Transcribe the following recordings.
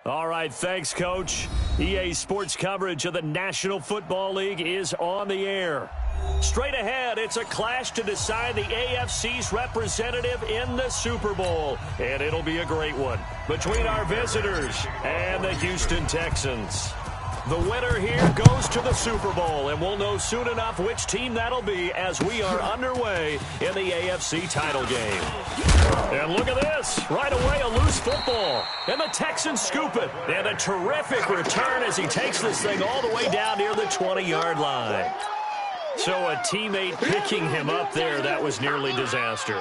All right, thanks, Coach. EA Sports coverage of the National Football League is on the air. Straight ahead, it's a clash to decide the AFC's representative in the Super Bowl. And it'll be a great one between our visitors and the Houston Texans. The winner here goes to the Super Bowl, and we'll know soon enough which team that'll be as we are underway in the AFC title game. And look at this. Right away, a loose football. And the Texans scoop it. And a terrific return as he takes this thing all the way down near the 20-yard line. So a teammate picking him up there, that was nearly disaster.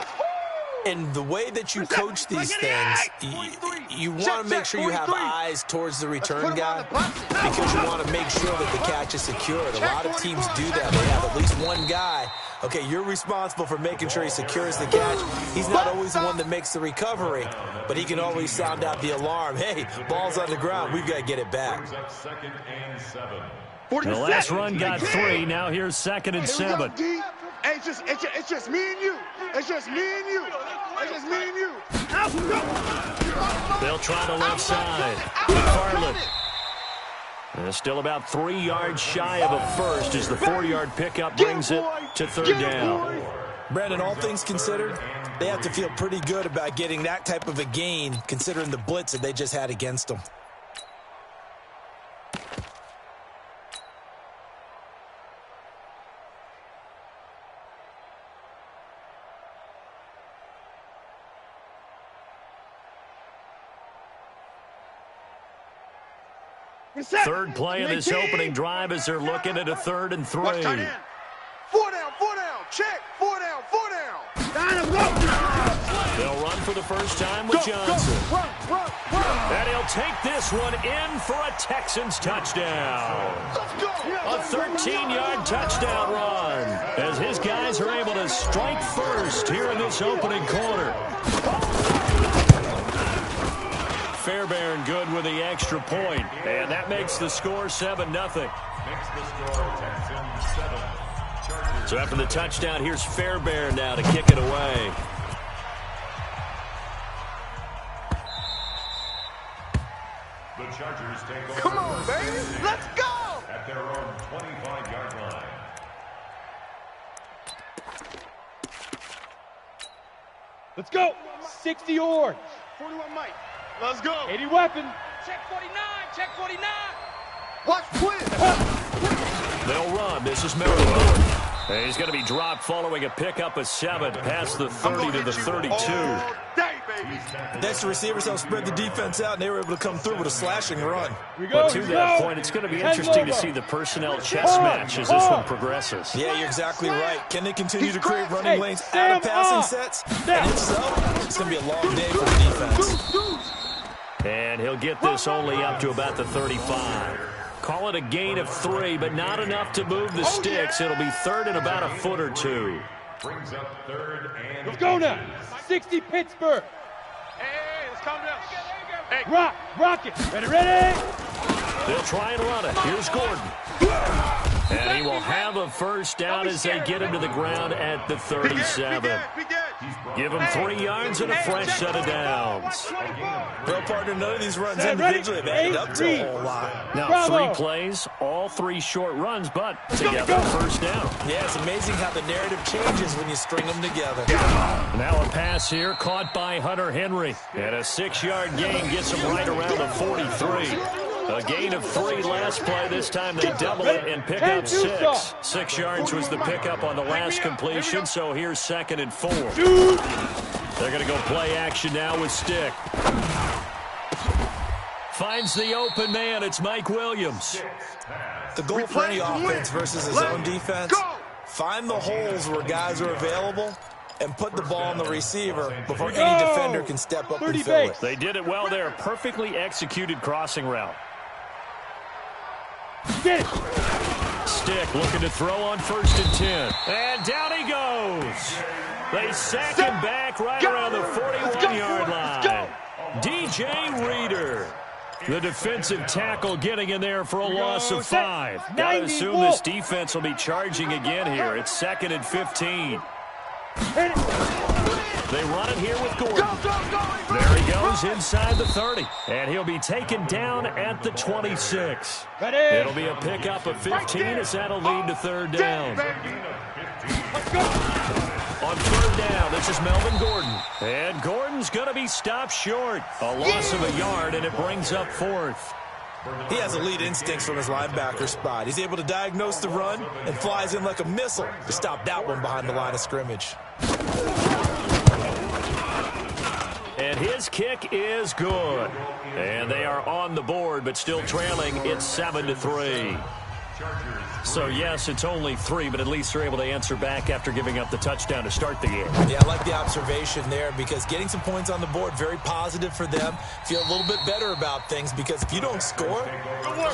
And the way that you coach these things, you want to make sure you have eyes towards the return guy because you want to make sure that the catch is secured. A lot of teams do that. They have at least one guy. Okay, you're responsible for making sure he secures the catch. He's not always the one that makes the recovery, but he can always sound out the alarm. Hey, ball's on the ground. We've got to get it back. The last run got 3. Now here's 2nd and 7. Hey, it's just me and you. It's just me and you. It's just me and you. They'll try the left side. McFarland. Still about 3 yards shy of a first as the 4-yard pickup brings it to 3rd down. Brandon, all things considered, they have to feel pretty good about getting that type of a gain considering the blitz that they just had against them. Third play of this opening drive as they're looking at a 3rd and 3. 4 down, 4 down, check, 4 down, 4 down. They'll run for the first time with Johnson. Run. And he'll take this one in for a Texans touchdown. A 13-yard touchdown run as his guys are able to strike first here in this opening quarter. Fairbairn good with the extra point, and that makes the score 7-0. So after the touchdown, here's Fairbairn now to kick it away. The Chargers take over. Come on, baby, let's go! At their own 25-yard line. Let's go. 60 yards. 41 Mike. Let's go. 80 weapon. Check 49. Check 49. Watch twist. They'll run. This is Merrill. And he's going to be dropped following a pickup of 7 past the 30 to the 32. All day, baby. Next, the receivers helped spread the defense out, and they were able to come through with a slashing run. But to that point, it's going to be interesting to see the personnel chess match as this one progresses. Yeah, you're exactly right. Can they continue to create running lanes out of passing sets? And if so, it's going to be a long day for the defense. And he'll get this only up to about the 35. Call it a gain of 3, but not enough to move the sticks. It'll be 3rd and about a foot or 2. Brings up 3rd and Let's go now. 60 Pittsburgh. Hey, let's calm down. Hey. Rock it. Ready? They'll try and run it. Here's Gordon. And he will have a first down as they get him to the ground at the 37. Give him 3 yards and a fresh set of downs. Well, partner, none of these runs individually have added up to a whole lot. Now, 3 plays, all 3 short runs, but together first down. Yeah, it's amazing how the narrative changes when you string them together. Now a pass here caught by Hunter Henry. And a 6-yard gain gets him right around the 43. A gain of 3 last play. This time they double it and pick up 6. 6 yards was the pickup on the last completion, so here's 2nd and 4. They're going to go play action now with Stick. Finds the open man. It's Mike Williams. The goal for any offense versus his own defense, find the holes where guys are available and put the ball on the receiver before any defender can step up and fill it. They did it well there. Perfectly executed crossing route. Stick looking to throw on 1st and 10. And down he goes. They sack him back right around the 41-yard line. DJ Reader, the defensive tackle, getting in there for a loss of 5. Got to assume this defense will be charging again here. It's 2nd and 15. They run it here with Gordon. There he goes inside the 30. And he'll be taken down at the 26. Ready? It'll be a pickup of 15 as that'll lead to third down. Let's go. On third down, this is Melvin Gordon. And Gordon's going to be stopped short. A loss of a yard, and it brings up fourth. He has elite instincts from his linebacker spot. He's able to diagnose the run and flies in like a missile to stop that one behind the line of scrimmage. And his kick is good. And they are on the board, but still trailing. It's 7-3. So, yes, it's only 3, but at least they're able to answer back after giving up the touchdown to start the game. Yeah, I like the observation there because getting some points on the board, very positive for them. Feel a little bit better about things because if you don't score,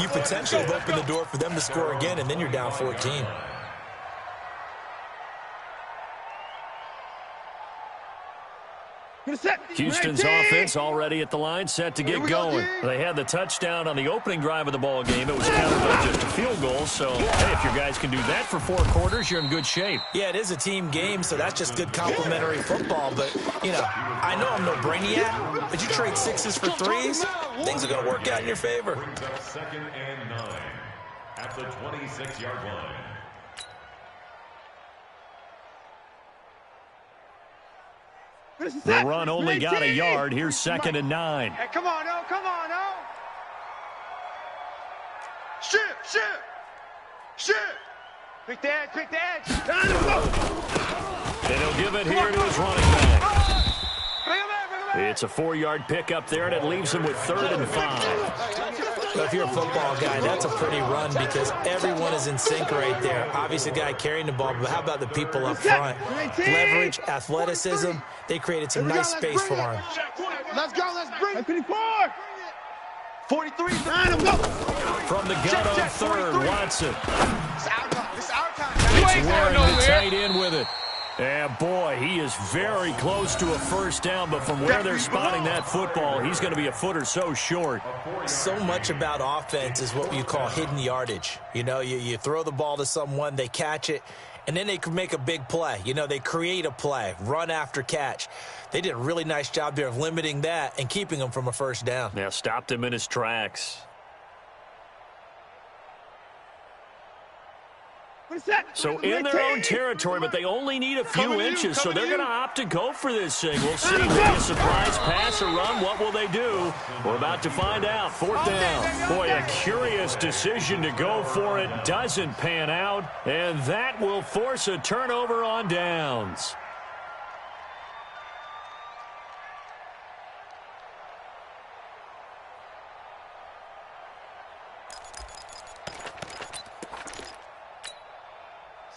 you potentially have opened the door for them to score again, and then you're down 14. Houston's offense already at the line, set to get going. They had the touchdown on the opening drive of the ball game. It was counted by just a field goal. So, hey, if your guys can do that for 4 quarters, you're in good shape. Yeah, it is a team game, so that's just good complimentary football. But, you know, I know I'm no brainiac, but you trade 6s for 3s, things are going to work out in your favor. Second and 9 at the 26-yard line. The run only got a yard. Here's second and 9. Hey, come on, no, come on, no. Shift. Pick the edge, And he'll give it here to his running back. It's a 4-yard pickup there, and it leaves him with 3rd and 5. But if you're a football guy, that's a pretty run because everyone is in sync right there. Obviously, the guy carrying the ball, but how about the people up front? Leverage, athleticism, they created some nice space for him. Let's go, let's bring it. 43. From the gun on 3rd, Watson. It's our time. It's wearing the tight end with it. And, boy, he is very close to a first down, but from where they're spotting that football, he's going to be a foot or so short. So much about offense is what you call hidden yardage. You know, you throw the ball to someone, they catch it, and then they can make a big play. You know, they create a play, run after catch. They did a really nice job there of limiting that and keeping him from a first down. Yeah, stopped him in his tracks. So in their own territory, but they only need a few inches, so they're going to opt to go for this thing. We'll see. Maybe a surprise pass or run. What will they do? We're about to find out. 4th down. Boy, a curious decision to go for it. Doesn't pan out, and that will force a turnover on downs.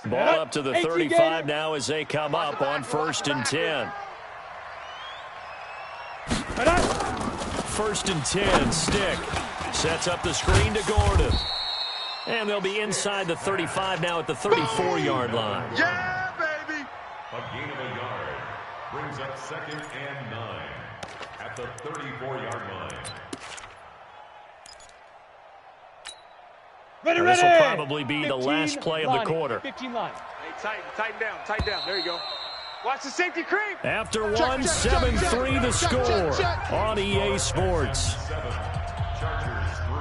Ball up to the 35 now as they come up on 1st and 10. 1st and 10, Stick. Sets up the screen to Gordon. And they'll be inside the 35 now at the 34-yard line. Yeah, baby. A gain of a yard brings up 2nd and 9 at the 34-yard line. Ready. This will probably be the last play of the quarter. 15 line. Hey, tighten down. There you go. Watch the safety creep. After 7-3 the score on EA Sports. 7, Chargers 3.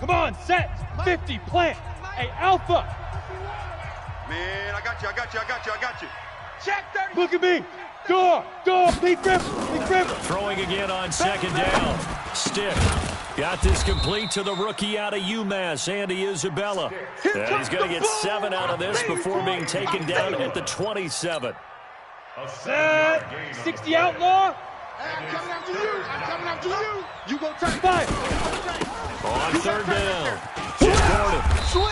Come on, set. 50, plant. Hey, Alpha. Man, I got you. Check 30. Look at me. Door. Big grip. Throwing again on 2nd down. Stick. Got this complete to the rookie out of UMass, Andy Isabella. And he's going to get 7 out of this before being taken down at the 27. Set. 60 outlaw. I'm coming after you. You go take 5. On 3rd down. Just Gordon.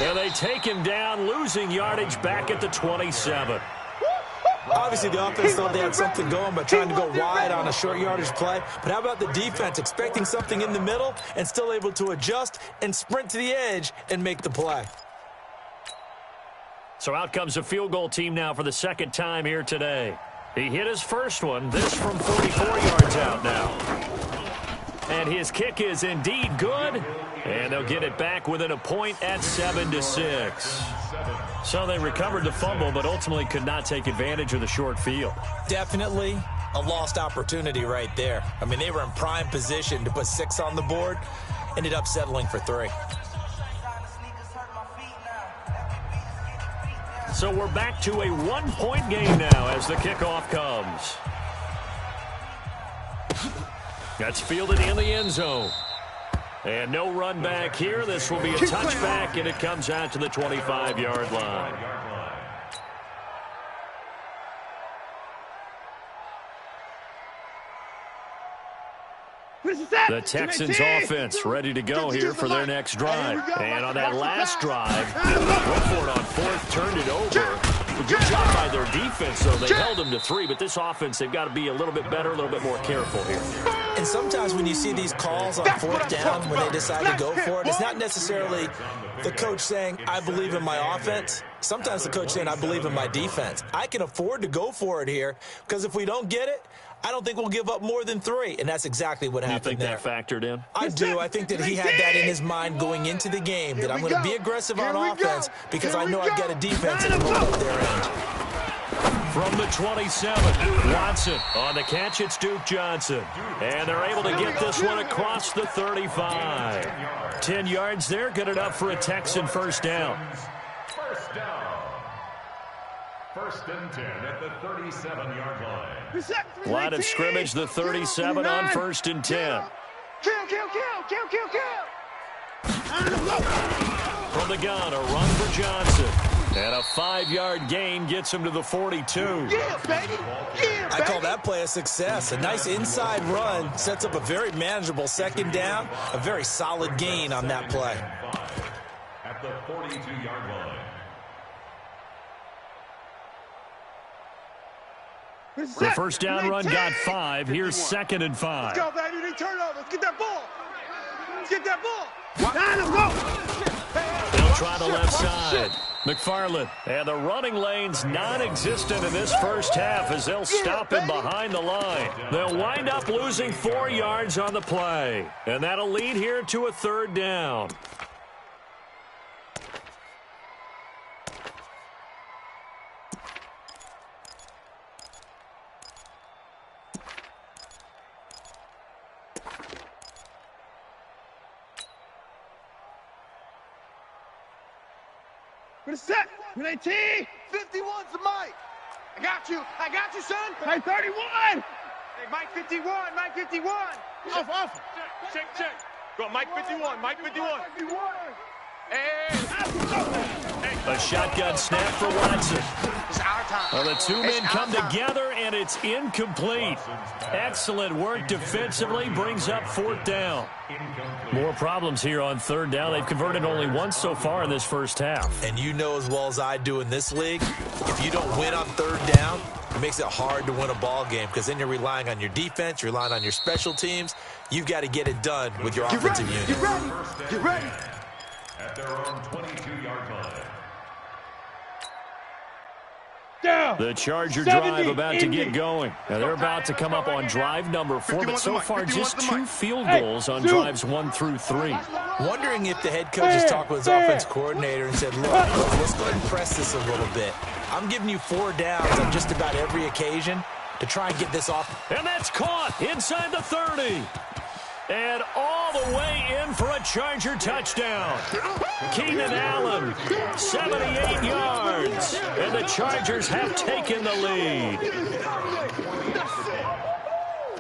And they take him down, losing yardage back at the 27. Obviously, the offense thought they had something going by trying to go wide on a short yardage play. But how about the defense expecting something in the middle and still able to adjust and sprint to the edge and make the play? So out comes a field goal team now for the 2nd time here today. He hit his first one. This from 44 yards out now. And his kick is indeed good. And they'll get it back within a point at 7-6. So they recovered the fumble, but ultimately could not take advantage of the short field. Definitely a lost opportunity right there. I mean, they were in prime position to put 6 on the board. Ended up settling for 3. So we're back to a 1-point game now as the kickoff comes. That's fielded in the end zone. And no run back here. This will be a touchback, and it comes out to the 25-yard line. The Texans offense ready to go here for their next drive. And on that last drive, went for it on 4th, turned it over. Good job by their defense, though. They held them to 3, but this offense, they've got to be a little bit better, a little bit more careful here. And sometimes when you see these calls on 4th down, when they decide to go for it, it's not necessarily the coach saying, I believe in my offense. Sometimes the coach saying, I believe in my defense. I can afford to go for it here because if we don't get it, I don't think we'll give up more than 3, and that's exactly what happened there. You think that factored in? I do. I think that he had that in his mind going into the game, that I'm going to be aggressive on offense because I know I've got a defense that will hold up their end. From the 27, Watson on the catch. It's Duke Johnson. And they're able to get this one across the 35. 10 yards there, good enough for a Texan first down. First down. 1st and 10 at the 37-yard line. Line of scrimmage, the 37 on 1st and 10. From the gun, a run for Johnson. And a 5-yard gain gets him to the 42. Yeah, baby. Yeah, I call that play a success. A nice inside run sets up a very manageable 2nd down. A very solid gain on that play. At the 42-yard line. The first down run got 5. Here's 2nd and 5. Let's go, baby. They turn over. Let's get that ball. Let's get that ball. Let's go. They'll try the left side. McFarland. And the running lane's non-existent in this first half as they'll stop him behind the line. They'll wind up losing 4 yards on the play. And that'll lead here to a 3rd down. Good set. Good AT. 51's the Mike. I got you, son. Hey, 31. Hey, Mike 51. Mike 51. Off. Check. Go, Mike 51. Mike 51. Hey. A shotgun snap for Watson. It's our time. Well, the 2 men come together, and it's incomplete. Excellent work defensively, brings up 4th down. More problems here on 3rd down. They've converted only once so far in this first half. And you know as well as I do in this league, if you don't win on 3rd down, it makes it hard to win a ball game because then you're relying on your defense, you're relying on your special teams. You've got to get it done with your offensive unit. Get ready. At their own 22-yard line. Down. The Charger drive about to get going. Now they're about to come up on drive number 4, but so far just 2 field goals on drives 1 through 3. Wondering if the head coach has talked with his offense coordinator and said, look, let's go ahead and press this a little bit. I'm giving you 4 downs on just about every occasion to try and get this off. And that's caught inside the 30. And all the way in for a Charger touchdown. Keenan Allen, 78 yards. And the Chargers have taken the lead.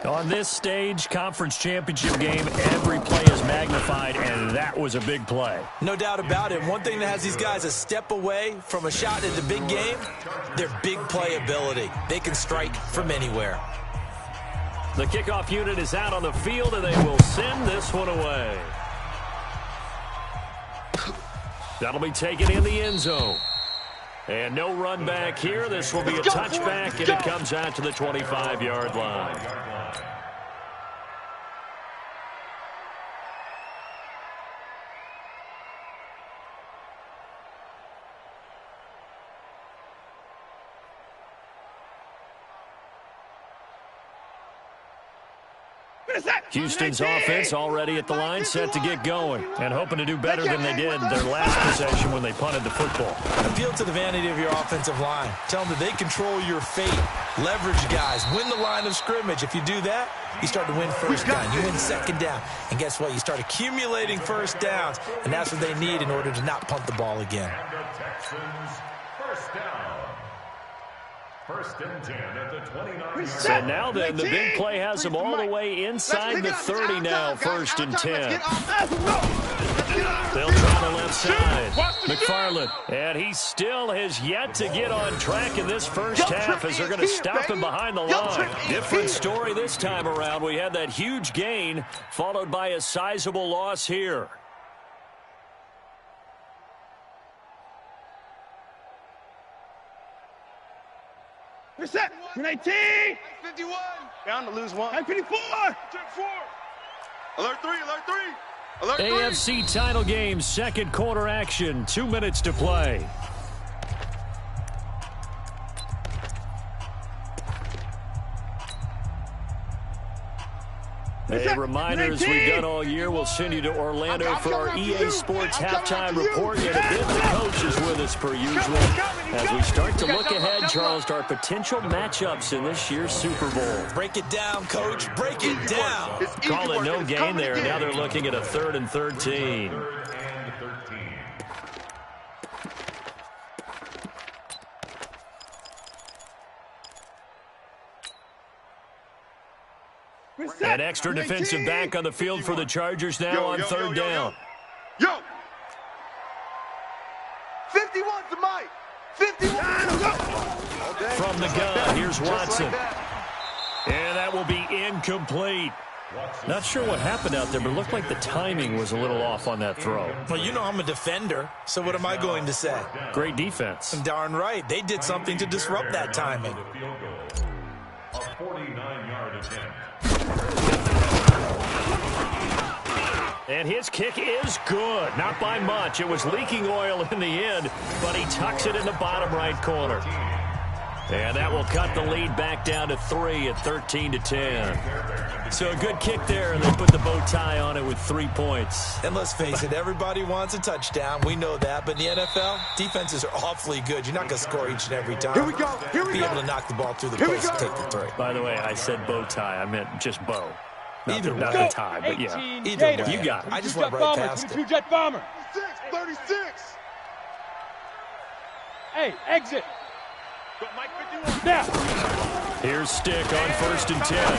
On this stage, conference championship game, every play is magnified, and that was a big play. No doubt about it. One thing that has these guys a step away from a shot at the big game, their big play ability. They can strike from anywhere. The kickoff unit is out on the field, and they will send this one away. That'll be taken in the end zone. And no run back here. This will be a touchback, and it comes out to the 25-yard line. Houston's offense already at the line, set to get going, and hoping to do better than they did their last possession when they punted the football. Appeal to the vanity of your offensive line. Tell them that they control your fate. Leverage guys. Win the line of scrimmage. If you do that, you start to win first down. You win second down. And guess what? You start accumulating first downs, and that's what they need in order to not punt the ball again. And the Texans, first down. First and 10 at the 29-yard. So now then, the big play has them all the way inside the 30 now, first and 10. They'll try the left side. McFarland, and he still has yet to get on track in this first half as they're going to stop him behind the line. Different story this time around. We had that huge gain followed by a sizable loss here. Set. 19. 51. Down to lose one. 54. Check 4. Alert 3. Alert 3. Alert 3. AFC title game, second quarter action. 2 minutes to play. A reminder, as we've done all year, we'll send you to Orlando for our EA Sports halftime report. In a bit, the coach is with us per usual as we start to look ahead, Charles, to our potential matchups in this year's Super Bowl. Break it down, Coach. Break it down. Call it no gain there. Now they're looking at a 3rd and 13. An extra defensive back on the field for the Chargers now on 3rd down. Yo! 51's the mic. 51. From the gun, here's Watson. And that will be incomplete. Not sure what happened out there, but it looked like the timing was a little off on that throw. Well, you know I'm a defender, so what am I going to say? Great defense. Darn right. They did something to disrupt that timing. A 49-yard attempt. And his kick is good. Not by much. It was leaking oil in the end, but he tucks it in the bottom right corner. And that will cut the lead back down to 3 at 13-10. So a good kick there, and they put the bow tie on it with 3 points. And let's face it, everybody wants a touchdown. We know that. But in the NFL, defenses are awfully good. You're not going to score each and every time. Here we go. Here we Be go. able to knock the ball through the post and take the 3. By the way, I said bow tie. I meant just bow. Not Either not way. the tie, but yeah. Either way. You got it. I just went right past it. 22 Jet Bomber. 36. Hey, exit. Go, Mike 51. Now. Here's Stick on 1st and 10.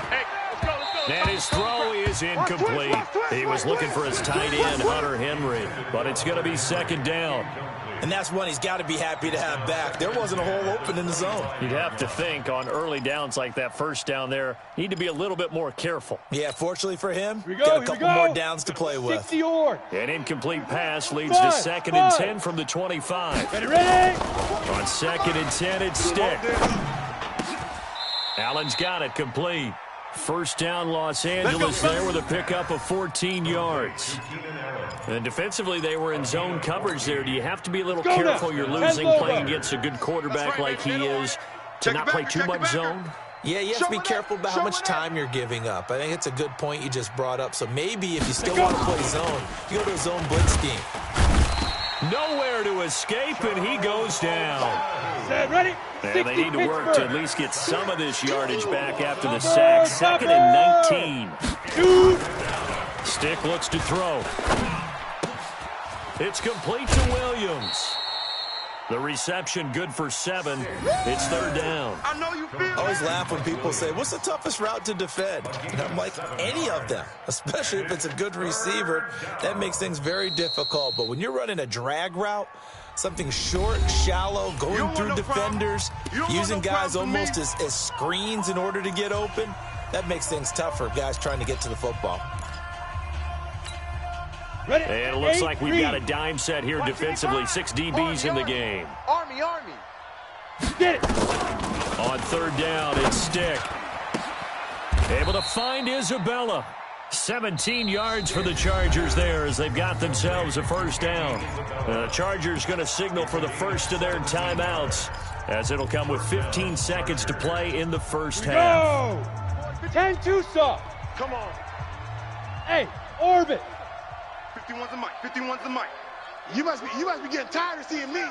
Hey, let's go. And his throw is incomplete. He was looking for his tight end, Hunter Henry, but it's going to be 2nd down. And that's one he's got to be happy to have back. There wasn't a hole open in the zone. You'd have to think on early downs like that first down there, need to be a little bit more careful. Yeah, fortunately for him, Here we go, got a here couple we go. more downs to play with. 60-yard. An incomplete pass leads to 2nd and 10 from the 25. Ready, ready. On 2nd and 10, it's Stick. Allen's got it complete. First down, Los Angeles there with a pickup of 14 yards. And defensively, they were in zone coverage there. Do you have to be a little careful? You're losing playing against a good quarterback like he is to not play too much zone? Yeah, you have to be careful about how much time you're giving up. I think it's a good point you just brought up. So maybe if you still want to play zone, you go to a zone blitz scheme. Nowhere to escape, and he goes down. Set, ready. And they need to work to at least get some of this yardage back after the sack. 2nd and 19. Stick looks to throw. It's complete to Williams. The reception good for 7. It's 3rd down. I know you feel I always laugh when people say, what's the toughest route to defend? And I'm like, any of them, especially if it's a good receiver. That makes things very difficult. But when you're running a drag route, something short, shallow, going through defenders, using guys almost as screens in order to get open, that makes things tough for guys trying to get to the football. Ready. And it looks like we've got a dime set here defensively. 6 DBs in the game. Army. Get it. On 3rd down, it's Stick. Able to find Isabella. 17 yards for the Chargers there as they've got themselves a first down. The Chargers going to signal for the first of their timeouts as it'll come with 15 seconds to play in the first half. Go. 10-2, sir. Come on. Hey, orbit. 51's the mic. 51's the mic. You must be getting tired of seeing me.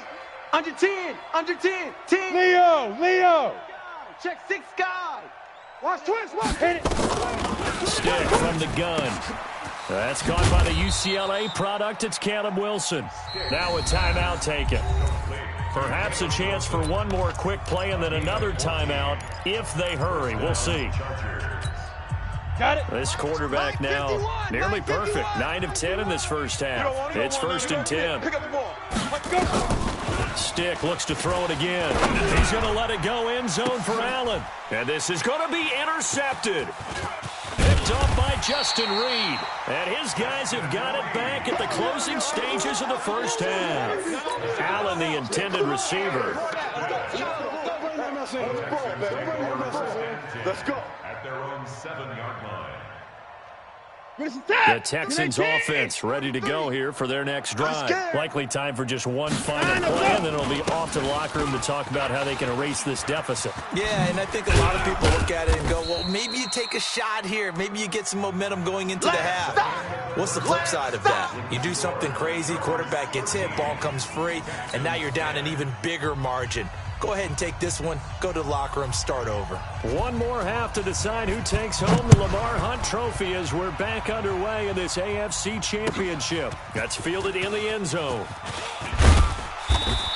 Under 10. Under 10. 10. Leo. Check 6 guy. Watch twist. Watch. Hit it. Stick from the gun. That's caught by the UCLA product. It's Caleb Wilson. Now a timeout taken. Perhaps a chance for one more quick play and then another timeout if they hurry. We'll see. Got it. This quarterback now nearly perfect. 9 of 10 in this first half. It's 1st and 10. Pick up the ball. Let's go. Stick looks to throw it again. He's going to let it go end zone for Allen. And this is going to be intercepted. Picked off by Justin Reed. And his guys have got it back at the closing stages of the first half. Allen, the intended receiver. Let's go. At their own 7-yard line. The Texans offense ready to go here for their next drive. Likely time for just one final play, and then it'll be off to the locker room to talk about how they can erase this deficit. Yeah, and I think a lot of people look at it and go, well, maybe you take a shot here. Maybe you get some momentum going into the half. What's the flip side of that? You do something crazy, quarterback gets hit, ball comes free, and now you're down an even bigger margin. Go ahead and take this one, go to the locker room, start over. One more half to decide who takes home the Lamar Hunt Trophy as we're back underway in this AFC Championship. That's fielded in the end zone.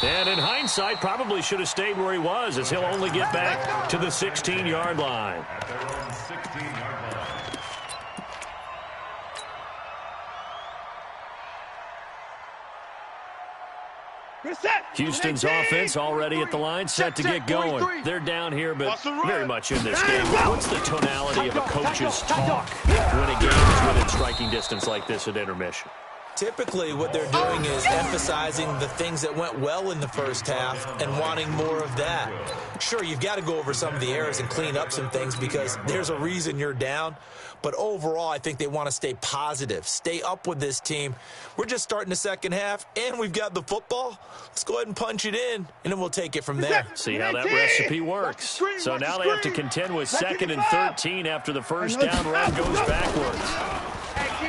And in hindsight, probably should have stayed where he was, as he'll only get back to the 16-yard line. At their own 16-yard line. Houston's offense already at the line, set to get going. They're down here, but very much in this game. What's the tonality of a coach's talk when a game is within striking distance like this at intermission? Typically, what they're doing is emphasizing the things that went well in the first half and wanting more of that. Sure, you've got to go over some of the errors and clean up some things because there's a reason you're down. But overall, I think they want to stay positive, stay up with this team. We're just starting the second half, and we've got the football. Let's go ahead and punch it in, and then we'll take it from there. See how that recipe works. So now they have to contend with 2nd and 13 after the first down run goes backwards.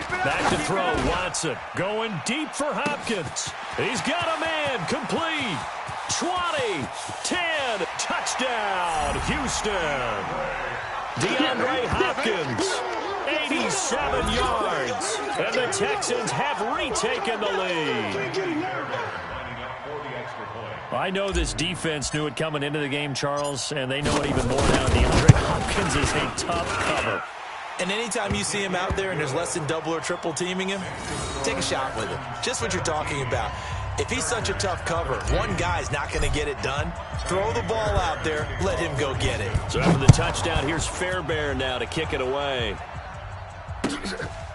Back to throw, Watson going deep for Hopkins. He's got a man, complete. 20, 10, touchdown, Houston. DeAndre Hopkins, 87 yards, and the Texans have retaken the lead. I know this defense knew it coming into the game, Charles, and they know it even more now. DeAndre Hopkins is a tough cover. And anytime you see him out there and there's less than double or triple teaming him, take a shot with him. Just what you're talking about. If he's such a tough cover, one guy's not going to get it done. Throw the ball out there. Let him go get it. So after the touchdown, here's Fairbairn now to kick it away.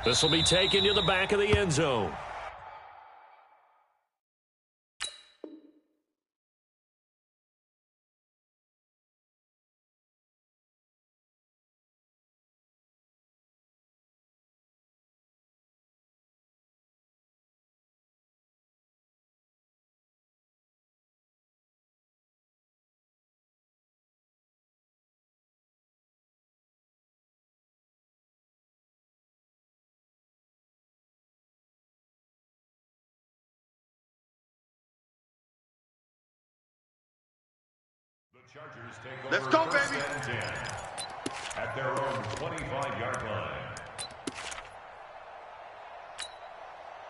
This will be taken to the back of the end zone. The Chargers take over. Let's go, baby. At their own 25-yard line.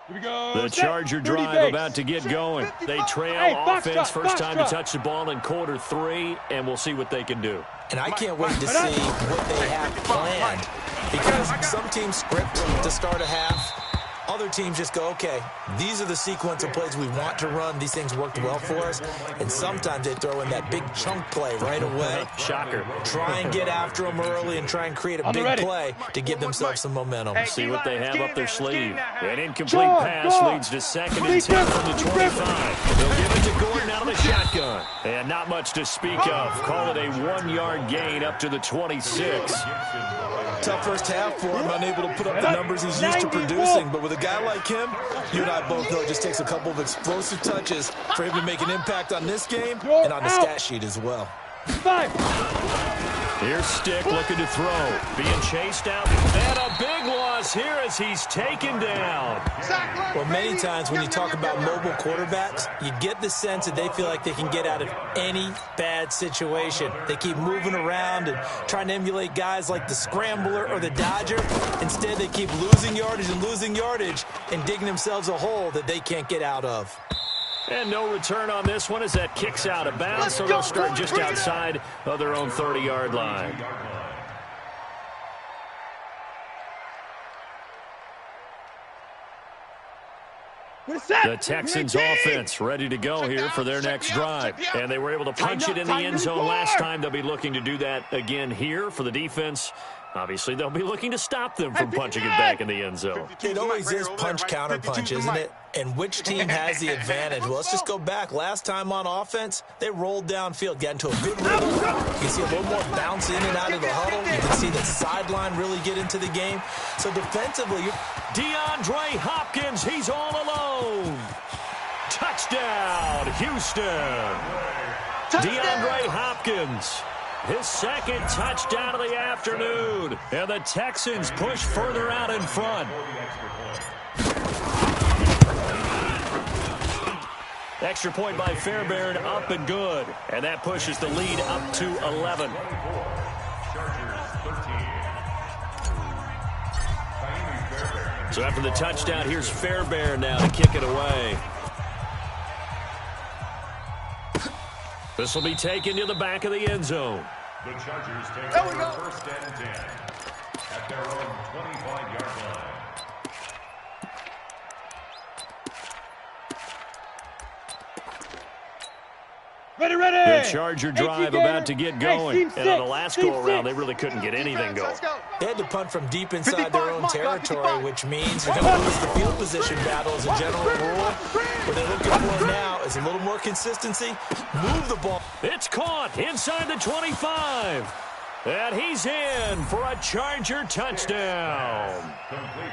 Here we go. The Charger drive about to get going. They trail offense first time to touch the ball in quarter 3, and we'll see what they can do. And I can't wait to see what they have planned because some teams script to start a half. Other teams just go, okay, these are the sequence of plays we want to run. These things worked well for us. And sometimes they throw in that big chunk play right away. Shocker. Try and get after them early and try and create a big play to give themselves some momentum. See what they have up their sleeve. An incomplete pass leads to 2nd and 10 from the 25. They'll give it to Gordon out of the shotgun. And not much to speak of. Call it a 1-yard gain up to the 26. Tough first half for him, unable to put up the numbers he's used to producing. But with a guy like him, you and I both know it just takes a couple of explosive touches for him to make an impact on this game and on the stat sheet as well. 5. Here's Stick looking to throw. Being chased out. And a big loss here as he's taken down. Well, many times when you talk about mobile quarterbacks, you get the sense that they feel like they can get out of any bad situation. They keep moving around and trying to emulate guys like the Scrambler or the Dodger. Instead, they keep losing yardage and digging themselves a hole that they can't get out of. And no return on this one as that kicks out of bounds, so they'll start just outside of their own 30-yard line. The Texans offense ready to go here for their next drive. And they were able to punch it in the end zone last time. They'll be looking to do that again here for the defense. Obviously, they'll be looking to stop them from punching it back in the end zone. It always is punch-counter-punch, isn't it? And which team has the advantage? Well, let's just go back. Last time on offense, they rolled downfield, got into a good rhythm. You can see a little more bounce in and out of the huddle. You can see the sideline really get into the game. So defensively, DeAndre Hopkins, he's all alone. Touchdown, Houston. DeAndre Hopkins. His second touchdown of the afternoon. And the Texans push further out in front. Extra point by Fairbairn, up and good. And that pushes the lead up to 11. So after the touchdown, here's Fairbairn now to kick it away. This will be taken to the back of the end zone. The Chargers take over first and 10 at their own 25-yard line. Ready, ready! The Charger drive about to get going. And on the last go-around, they really couldn't get anything going. They had to punt from deep inside their own territory, which means they're going to lose the field position battle as a general rule. What they're looking for now is a little more consistency. Move the ball. It's caught inside the 25. And he's in for a Charger touchdown.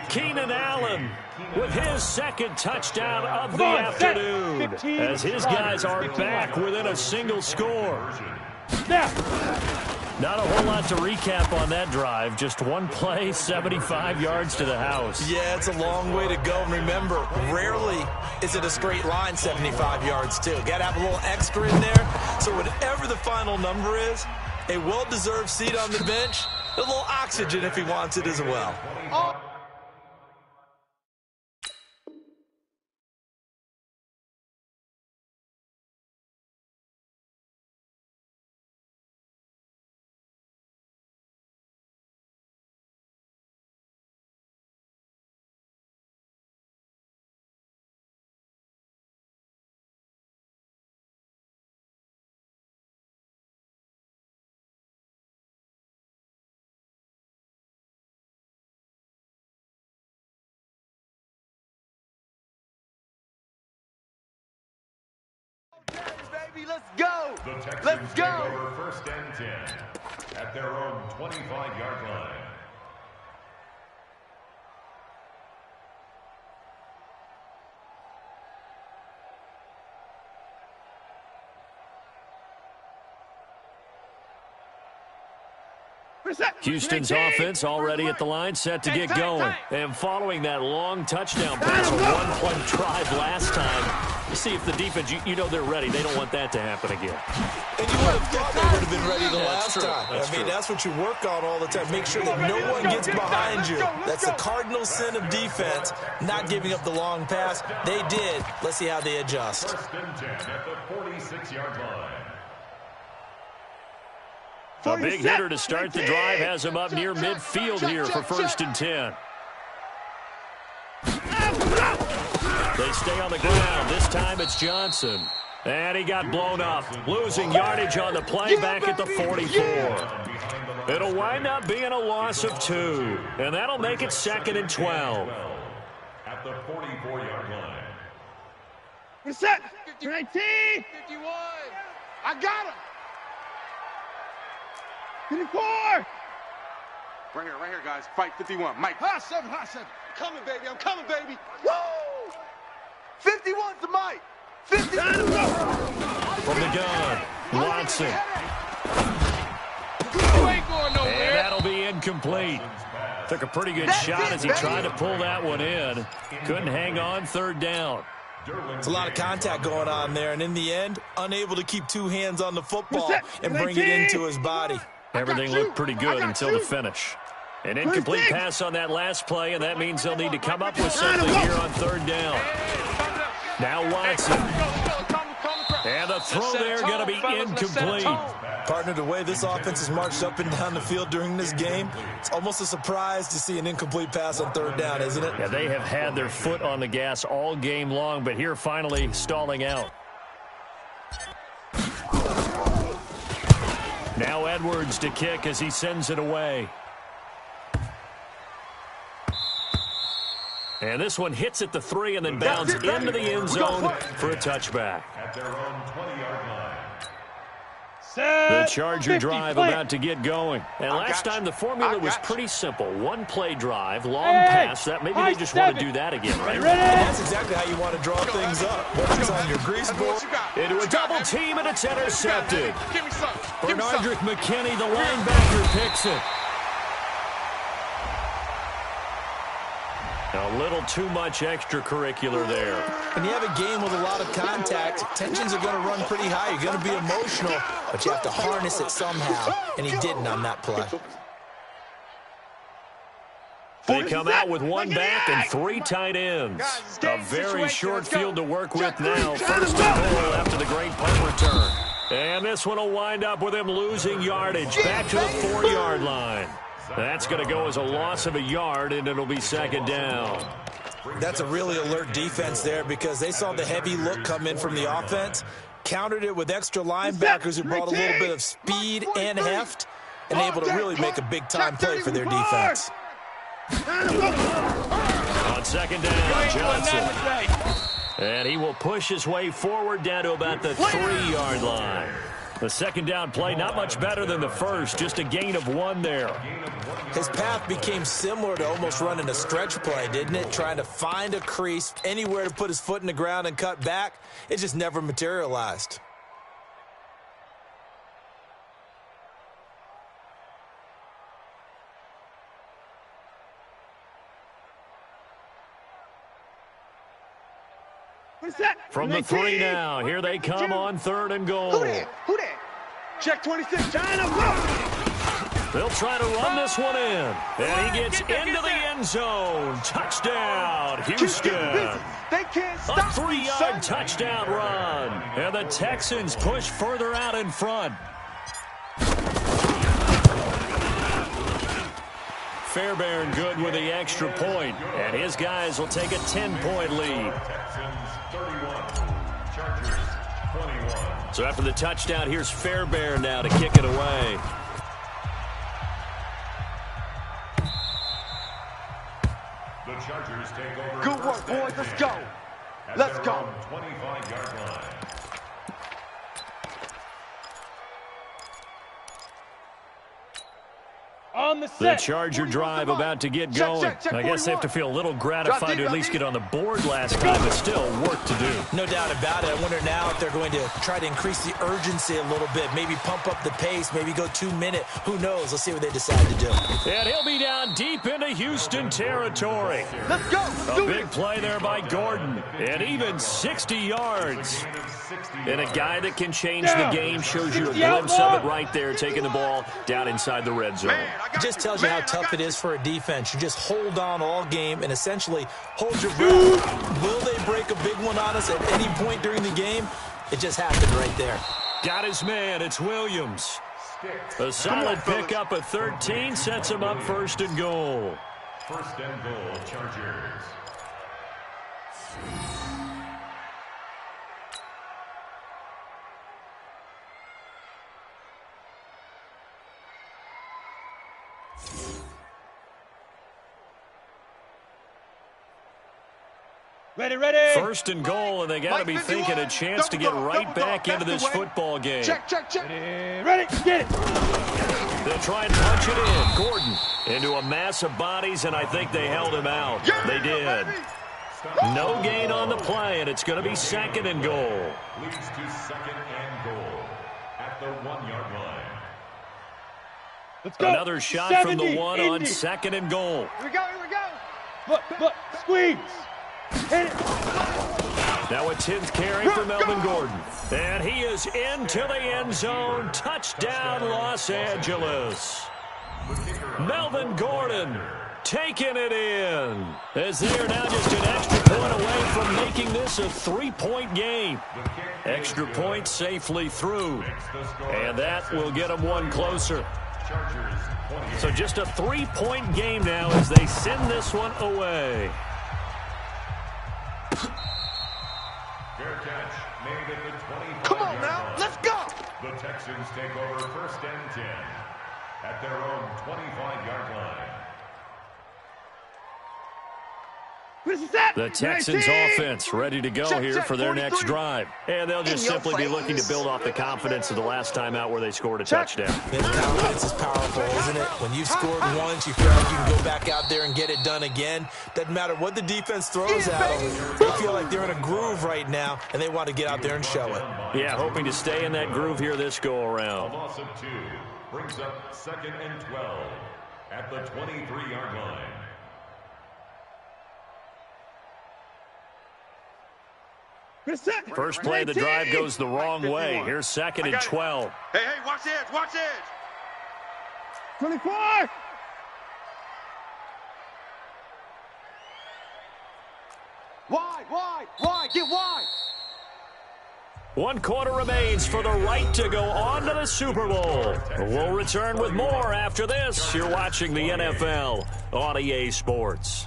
Keenan Allen with his second touchdown of the afternoon as his guys are back within a single score. Not a whole lot to recap on that drive. Just one play, 75 yards to the house. Yeah, it's a long way to go. And remember, rarely is it a straight line 75 yards, too. Got to have a little extra in there. So whatever the final number is, a well-deserved seat on the bench, a little oxygen if he wants it as well. Baby, let's go! The Texans Let's go! take over first and 10 at their own 25-yard line. Houston's offense already at the line, set to get going. And following that long touchdown pass, a one-play drive last time, you see if the defense, you know they're ready. They don't want that to happen again. And you would have thought they would have been ready the last time. That's what you work on all the time. Make sure that no one gets behind you. That's the cardinal sin of defense, not giving up the long pass. They did. Let's see how they adjust. First and 10 at the 46-yard line. A big hitter to start the drive has him up near midfield here for first and 10. They stay on the ground. This time it's Johnson. And he got blown up, losing yardage on the play back at the 44. It'll wind up being a loss of 2, and that'll make it second and 12. At the 44-yard line. What's that? 19! 51! I got him! 54! Right here, guys. Fight 51. Mike. High 7. Coming, baby. I'm coming, baby. Woo! 51's the Mike. 50. From the gun, Watson. You ain't be incomplete. Took a pretty good shot as he tried to pull that one in. Couldn't hang on, third down. It's a lot of contact going on there, and in the end, unable to keep two hands on the football and bring it into his body. Everything looked pretty good until the finish. An incomplete pass on that last play, and that means they'll need to come up with something here on third down. Now Watson. And the throw there going to be incomplete. Partner, the way this offense has marched up and down the field during this game, it's almost a surprise to see an incomplete pass on third down, isn't it? Yeah, they have had their foot on the gas all game long, but here finally stalling out. Now Edwards to kick as he sends it away. And this one hits at the 3 and then bounds into the end zone for a touchback. At their own 20-yard line. The Charger drive about to get going. And last time the formula was pretty simple. One play drive, long pass. That maybe they just want to do that again, right? And that's exactly how you want to draw things up. Once it's on your grease board. Into a double team, and it's intercepted. Bernardrick McKinney, the linebacker, picks it. A little too much extracurricular there. When you have a game with a lot of contact, tensions are going to run pretty high. You're going to be emotional, but you have to harness it somehow, and he didn't on that play. They come out with one back and 3 tight ends. A very short field to work with now. First and goal after the great punt return. And this one will wind up with him losing yardage back to the 4-yard line. That's going to go as a loss of a yard, and it'll be second down. That's a really alert defense there because they saw the heavy look come in from the offense, countered it with extra linebackers who brought a little bit of speed and heft, and able to really make a big-time play for their defense. On second down, Johnson. And he will push his way forward down to about the 3-yard line. The second down play, not much better than the first, just a gain of 1 there. His path became similar to almost running a stretch play, didn't it? Trying to find a crease, anywhere to put his foot in the ground and cut back. It just never materialized. From the 3 now, here they come on 3rd and goal. Who that? Check 26. They'll try to run this one in. And he gets into the end zone. Touchdown, Houston. They can't A stop 3-yard touchdown run. And the Texans push further out in front. Fairbairn good with the extra point. And his guys will take a 10-point lead. Texans 31, Chargers 21. So after the touchdown, here's Fairbairn now to kick it away. The Chargers take over. Good work, boys. Let's go. Let's go. 25-yard line. On the The set. Charger drive about to get going. I guess they have to feel a little gratified to at least get on the board last time, but still work to do. No doubt about it. I wonder now if they're going to try to increase the urgency a little bit, maybe pump up the pace, maybe go 2-minute. Who knows? Let's see what they decide to do. And he'll be down deep into Houston territory. Let's go. A big play there by Gordon, and even 60 yards. And a guy that can change the game, shows you a glimpse of it right there, taking the ball down inside the red zone. It just tells you how tough it is for a defense. You just hold on all game and essentially hold your breath. Will they break a big one on us at any point during the game? It just happened right there. Got his man. It's Williams. A solid pickup of 13 sets him up 1st and goal. 1st and goal, Chargers. Ready, ready. 1st and goal, and they got to be thinking a chance to get right back into this football game. Check. Ready, get it. They'll try and punch it in. Gordon into a mass of bodies, and I think they held him out. They did. No gain on the play, and it's going to be 2nd and goal. Leads to 2nd and goal at the 1-yard line. Let's go. Another shot 70, from the one on Indy. 2nd and goal. Here we go, here we go. Look, squeeze. Hit it. Now a 10th carry for Melvin Gordon. And he is into the end zone. Touchdown, Los Angeles. Melvin Gordon taking it in, as they are now just an extra point away from making this a 3-point game. Extra point safely through, and that will get them one closer. So just a 3-point game now as they send this one away. Fair catch made at the 25. Come on now, let's go. The Texans take over 1st and 10 at their own 25-yard line. The Texans offense ready to go here for their next drive. And they'll just simply be looking to build off the confidence of the last time out where they scored a touchdown. And confidence is powerful, isn't it? When you've scored once, you feel like you can go back out there and get it done again. Doesn't matter what the defense throws at them. They feel like they're in a groove right now, and they want to get out there and show it. Yeah, hoping to stay in that groove here this go-around. A loss of 2 brings up 2nd and 12 at the 23-yard line. First play of the drive goes the wrong way. Here's 2nd and 12. Hey, watch the edge, watch the edge. 24. Wide, get wide. 1 quarter remains for the right to go on to the Super Bowl. We'll return with more after this. You're watching the NFL on EA Sports.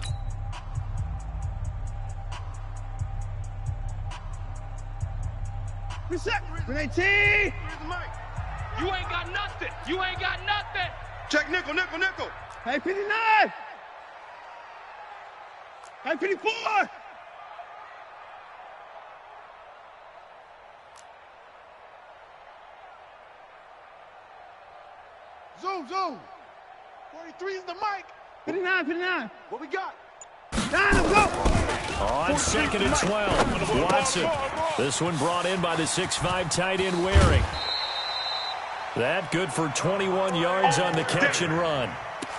Reset. 18. You ain't got nothing. You ain't got nothing. Check nickel. Hey, 59. Hey, 54. Zoom. 43 is the mic. 59. What we got? Let's go. On 2nd and 12, Watson. This one brought in by the 6'5" tight end Waring. That good for 21 yards on the catch and run.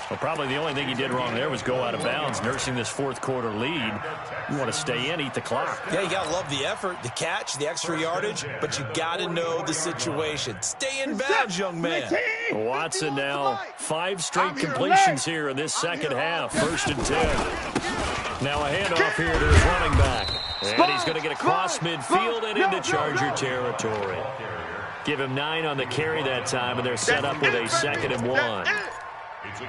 Well, probably the only thing he did wrong there was go out of bounds, nursing this 4th quarter lead. You want to stay in, eat the clock. Yeah, you got to love the effort, the catch, the extra yardage, but you got to know the situation. Stay in bounds, young man. Watson now 5 straight completions here in this second half. 1st and 10. Now a handoff here to his running back. And he's going to get across midfield and into Charger territory. Give him 9 on the carry that time, and they're set up with a 2nd and 1.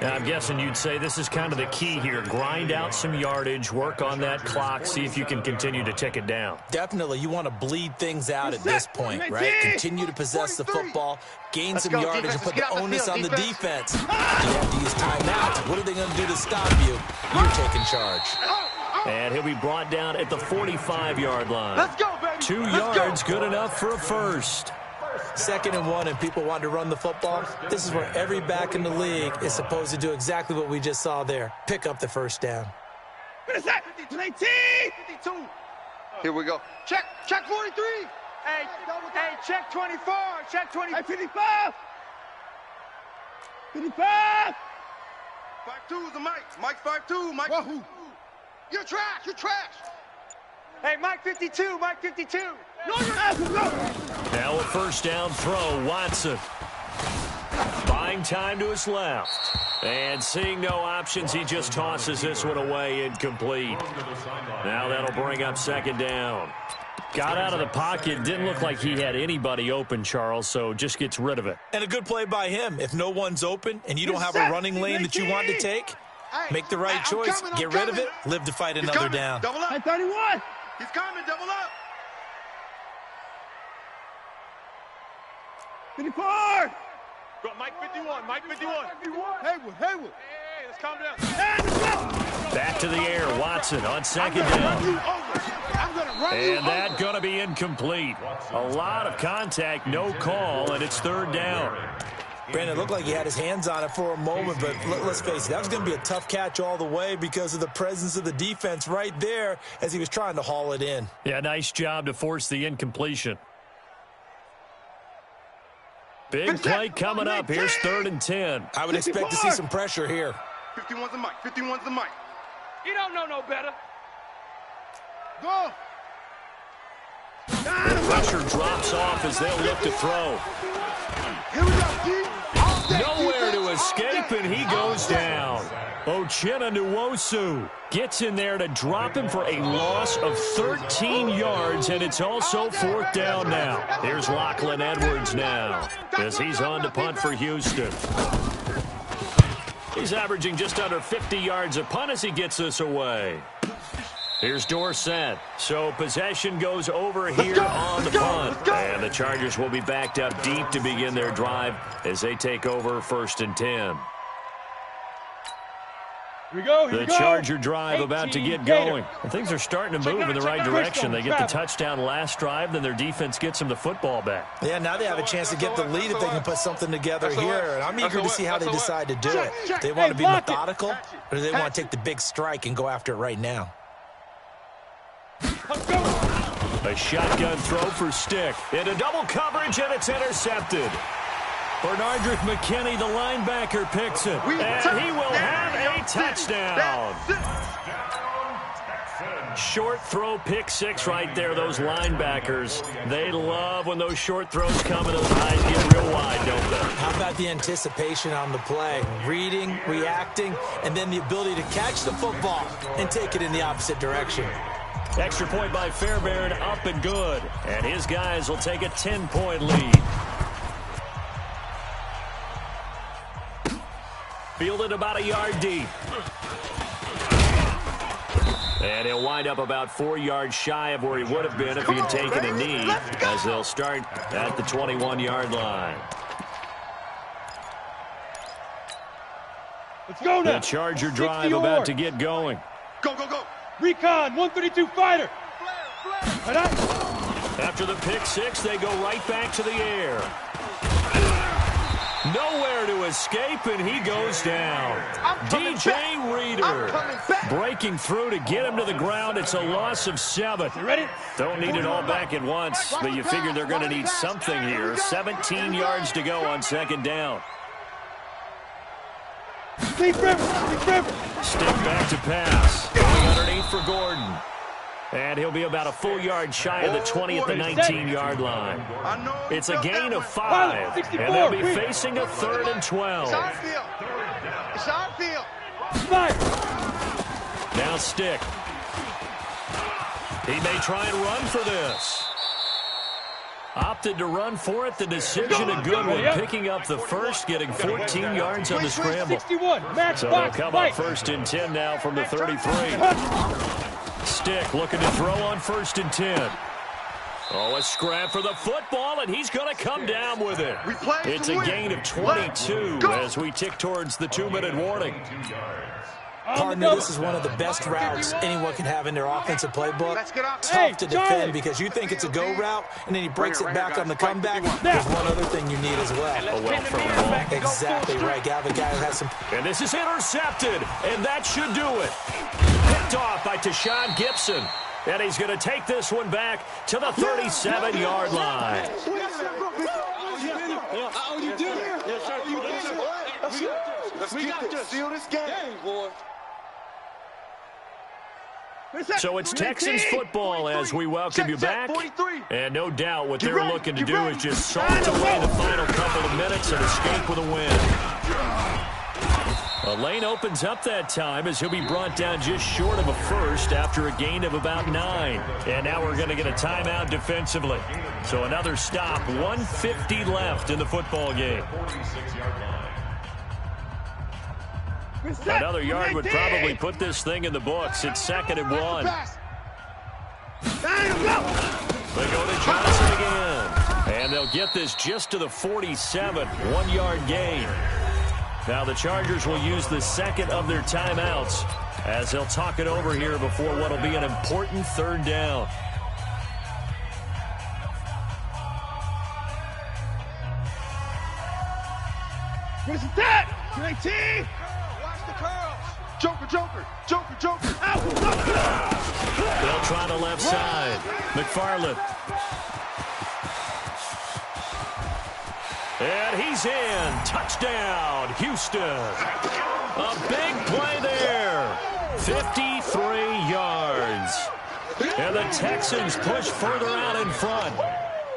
Now, I'm guessing you'd say this is kind of the key here. Grind out some yardage, work on that clock, see if you can continue to tick it down. Definitely. You want to bleed things out at this point, right? Continue to possess the football, gain some yardage, and put the onus on the defense. You have to use timeouts. What are they going to do to stop you? You're taking charge. And he'll be brought down at the 45-yard line. Let's go, baby. 2 yards, good enough for a first. 2nd and 1, and people want to run the football. This is where every back in the league is supposed to do exactly what we just saw there. Pick up the first down. 19. 52. Here we go. Check 43. Hey, check 24. Check 24. Hey, 55. 55. 5'2" is the mic. Mike 5'2", Mike. Wahoo. You're trash. Hey, Mike 52. No, you're not. Let's go. Now a first down throw, Watson. Buying time to his left. And seeing no options, he just tosses this one away, incomplete. Now that'll bring up 2nd down. Got out of the pocket, didn't look like he had anybody open, Charles, so just gets rid of it. And a good play by him. If no one's open and you don't have a running lane that you want to take, make the right choice. Get rid of it, live to fight another down. Double up. Hey, 31. He's coming. Double up. 54. Go, Mike 51. Haywood. Hey, let's calm down. And let's go. Back to the air, Watson on 2nd down. I'm gonna run you And that going to be incomplete. A lot of contact, no call, and it's 3rd down. Brandon, it looked like he had his hands on it for a moment, but let's face it, that was going to be a tough catch all the way because of the presence of the defense right there as he was trying to haul it in. Yeah, nice job to force the incompletion. Big play coming up. Here's 3rd and 10. I would expect to see some pressure here. 51's the mic. 51's the mic. You don't know no better. Go. Pressure drops off as they'll look to throw. Here we go, Nowhere to escape, and he goes down. Uchenna Nwosu gets in there to drop him for a loss of 13 yards, and it's also 4th down now. Here's Lachlan Edwards now as he's on to punt for Houston. He's averaging just under 50 yards a punt as he gets this away. Here's Dorsett. So possession goes over here on the punt. And the Chargers will be backed up deep to begin their drive as they take over 1st and 10. Here we go. The Charger drive about to get going. And things are starting to move in the right direction. They get the touchdown last drive, then their defense gets them the football back. Yeah, now they have a chance to get the lead if they can put something together here. And I'm eager to see how they decide to do it. Do they want to be methodical, or do they want to take the big strike and go after it right now? A shotgun throw for Stick. Into double coverage, and it's intercepted. Bernardrick McKinney, the linebacker, picks it. And he will have a touchdown. Short throw, pick 6 right there. Those linebackers, they love when those short throws come and those eyes get real wide, don't they? How about the anticipation on the play? Reading, reacting, and then the ability to catch the football and take it in the opposite direction. Extra point by Fairbairn, up and good. And his guys will take a 10-point lead. Fielded about a yard deep. And he'll wind up about 4 yards shy of where he would have been if he had taken a knee, as they'll start at the 21-yard line. Let's go now. The Charger drive about to get going. Go, go, go. Recon, 132 fighter. After the pick 6, they go right back to the air. Nowhere to escape, and he goes down. DJ Reader breaking through to get him to the ground. It's a loss of 7. You ready? Don't need it all back at once, but you figure they're going to need something here. 17 yards to go on 2nd down. Steve River. Stick back to pass. Going underneath for Gordon. And he'll be about a full yard shy of the 20 at the 19-yard line. It's a gain of 5, and they'll be facing a 3rd and 12. It's our field. Now Stick. He may try and run for this. Opted to run for it. The decision a good one. Picking up the first, getting 14 yards on the scramble. So they'll come up 1st and 10 now from the 33. Stick looking to throw on 1st and 10. Oh, a scrap for the football, and he's going to come down with it. It's a gain of 22 as we tick towards the 2-minute warning. Partner, this is one of the best routes anyone can have in their offensive playbook. Tough to defend because you think it's a go route, and then he breaks it back on the comeback. There's one other thing you need as well. A well-thrown ball. Exactly right. Got the guy who has some... And this is intercepted, and that should do it. Picked off by Tashawn Gibson. And he's going to take this one back to the 37-yard line. Let's seal this game, boy. So it's Texans football as we welcome you back. And no doubt what they're looking to do is just salt away the final couple of minutes and escape with a win. A lane opens up that time as he'll be brought down just short of a first after a gain of about 9. And now we're going to get a timeout defensively. So another stop, 1:50 left in the football game. Another yard would probably put this thing in the books. It's 2nd and 1. They go to Johnson again. And they'll get this just to the 47. 1-yard gain. Now the Chargers will use the 2nd of their timeouts as they'll talk it over here before what will be an important 3rd down. Where's that? 19. Watch the curls. Joker. Out. They'll try the left side. McFarland. And he's in. Touchdown, Houston. A big play there. 53 yards. And the Texans push further out in front.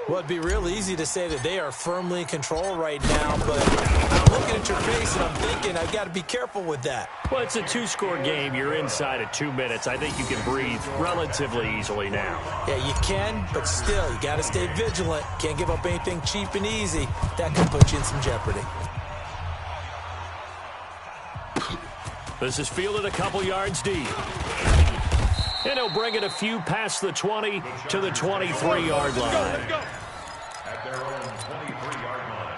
Well, it'd be real easy to say that they are firmly in control right now, but I'm looking at your face and I'm thinking I've got to be careful with that. Well, it's a two-score game. You're inside at 2 minutes. I think you can breathe relatively easily now. Yeah, you can, but still, you got to stay vigilant. Can't give up anything cheap and easy. That can put you in some jeopardy. This is fielded a couple yards deep. And he'll bring it a few past the 20 to the 23-yard line. At their own 23-yard line.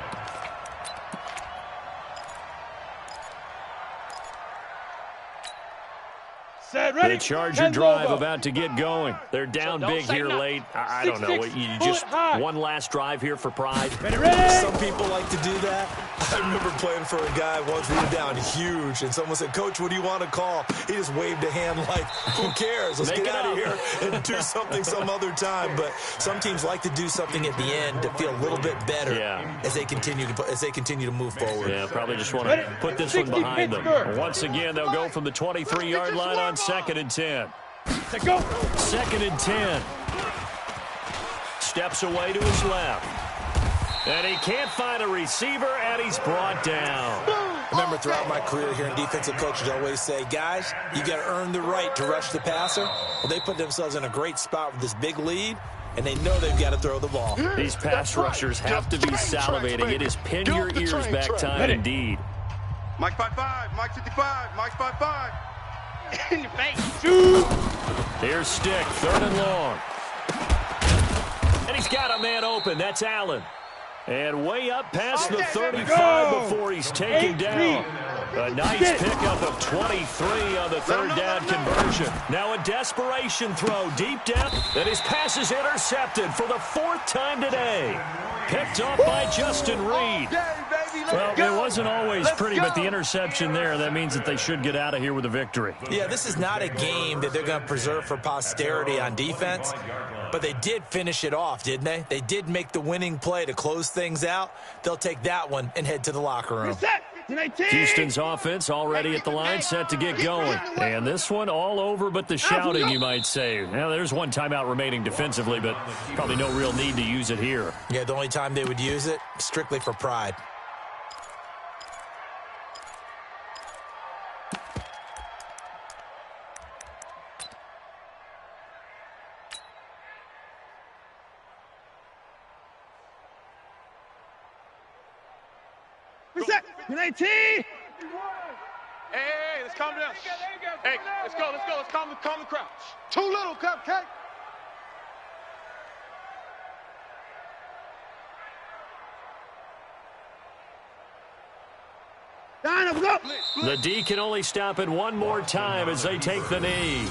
The Charger drive about to get going. They're down big here late. I don't know. You just one last drive here for pride. Some people like to do that. I remember playing for a guy once. We were down huge, and someone said, "Coach, what do you want to call?" He just waved a hand like, "Who cares? Let's get out of here and do something some other time." But some teams like to do something at the end to feel a little bit better as they continue to move forward. Yeah, probably just want to put this one behind them. Once again, they'll go from the 23-yard line on 2nd and 10. Go. 2nd and 10. Steps away to his left. And he can't find a receiver, and he's brought down. Remember, throughout my career here in defensive coaches always say, guys, you got to earn the right to rush the passer. Well, they put themselves in a great spot with this big lead, and they know they've got to throw the ball. These pass rushers have to be salivating. It is pin your ears back time indeed. Mike 5-5, Mike 55, Mike 5-5. In your face. Here's Stick, 3rd and long. And he's got a man open. That's Allen. And way up past the 35 before he's taken down. A nice pickup of 23 on the 3rd down conversion. Now a desperation throw deep down. And his pass is intercepted for the 4th time today. Picked up by Justin Reed. Well, it wasn't always pretty, but the interception there, that means that they should get out of here with a victory. Yeah, this is not a game that they're going to preserve for posterity on defense, but they did finish it off, didn't they? They did make the winning play to close things out. They'll take that one and head to the locker room. Houston's offense already at the line, set to get going. And this one all over but the shouting, you might say. Now, there's one timeout remaining defensively, but probably no real need to use it here. Yeah, the only time they would use it, strictly for pride. Hey, let's calm down. Hey, let's go. Let's calm the crowd. Too little, Cupcake. The D can only stop it one more time as they take the knee.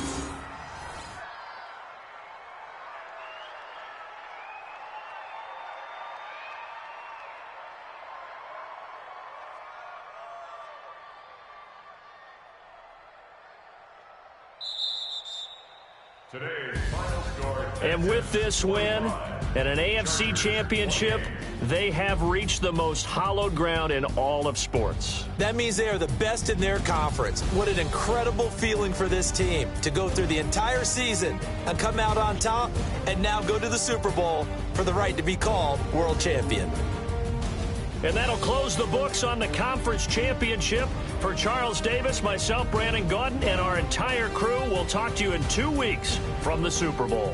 Today's final score. And with this win and an AFC championship, they have reached the most hallowed ground in all of sports. That means they are the best in their conference. What an incredible feeling for this team to go through the entire season and come out on top and now go to the Super Bowl for the right to be called world champion. And that'll close the books on the conference championship. For Charles Davis, myself, Brandon Gaudin, and our entire crew, we'll talk to you in 2 weeks from the Super Bowl.